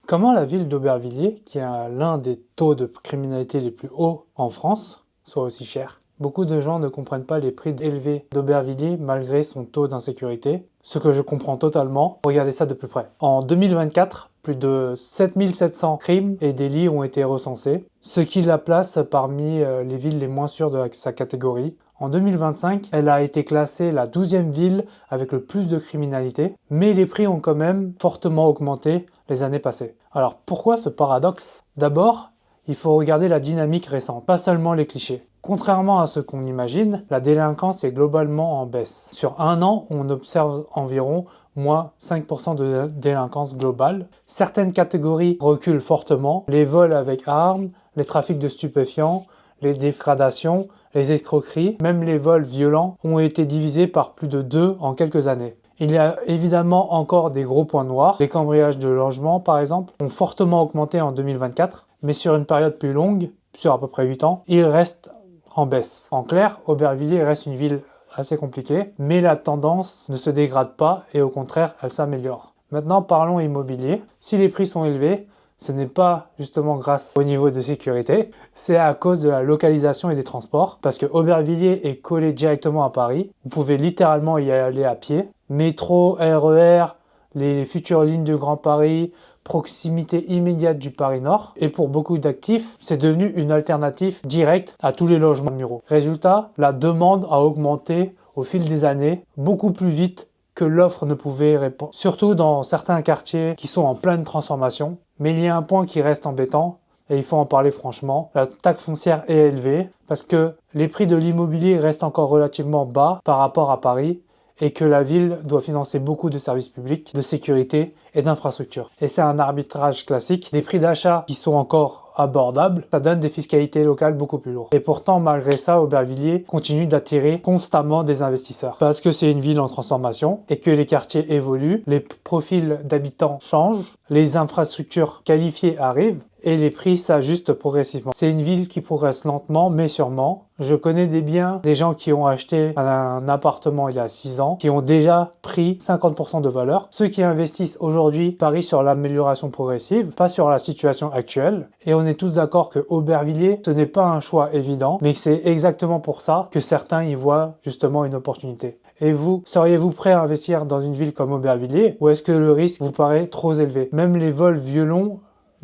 Comment la ville d'Aubervilliers, qui a l'un des taux de criminalité les plus hauts en France, soit aussi chère? Beaucoup de gens ne comprennent pas les prix élevés d'Aubervilliers malgré son taux d'insécurité, ce que je comprends totalement. Regardez ça de plus près. En 2024, plus de 7700 crimes et délits ont été recensés, ce qui la place parmi les villes les moins sûres de sa catégorie. En 2025, elle a été classée la 12e ville avec le plus de criminalité, mais les prix ont quand même fortement augmenté les années passées. Alors pourquoi ce paradoxe? D'abord, il faut regarder la dynamique récente, pas seulement les clichés. Contrairement à ce qu'on imagine, la délinquance est globalement en baisse. Sur un an, on observe environ moins 5% de délinquance globale. Certaines catégories reculent fortement, les vols avec armes, les trafics de stupéfiants, les dégradations, les escroqueries, même les vols violents ont été divisés par plus de 2 en quelques années. Il y a évidemment encore des gros points noirs. Les cambriolages de logements, par exemple, ont fortement augmenté en 2024, mais sur une période plus longue, sur à peu près 8 ans, ils restent en baisse. En clair, Aubervilliers reste une ville assez compliquée, mais la tendance ne se dégrade pas et au contraire, elle s'améliore. Maintenant, parlons immobilier. Si les prix sont élevés, ce n'est pas justement grâce au niveau de sécurité, c'est à cause de la localisation et des transports, parce que Aubervilliers est collé directement à Paris. Vous pouvez littéralement y aller à pied. Métro, RER, les futures lignes du Grand Paris, proximité immédiate du Paris Nord. Et pour beaucoup d'actifs, c'est devenu une alternative directe à tous les logements muraux. Résultat, la demande a augmenté au fil des années, beaucoup plus vite que l'offre ne pouvait répondre, surtout dans certains quartiers qui sont en pleine transformation. Mais il y a un point qui reste embêtant, et il faut en parler franchement. La taxe foncière est élevée parce que les prix de l'immobilier restent encore relativement bas par rapport à Paris et que la ville doit financer beaucoup de services publics, de sécurité et d'infrastructures. Et c'est un arbitrage classique. Des prix d'achat qui sont encore abordables, ça donne des fiscalités locales beaucoup plus lourdes. Et pourtant, malgré ça, Aubervilliers continue d'attirer constamment des investisseurs. Parce que c'est une ville en transformation et que les quartiers évoluent, les profils d'habitants changent, les infrastructures qualifiées arrivent et les prix s'ajustent progressivement. C'est une ville qui progresse lentement mais sûrement. Je connais des biens, des gens qui ont acheté un appartement il y a 6 ans, qui ont déjà pris 50% de valeur. Ceux qui investissent aujourd'hui parient sur l'amélioration progressive, pas sur la situation actuelle. Et on est tous d'accord que Aubervilliers, ce n'est pas un choix évident, mais c'est exactement pour ça que certains y voient justement une opportunité. Et vous, seriez-vous prêt à investir dans une ville comme Aubervilliers ou est-ce que le risque vous paraît trop élevé? Même les vols violents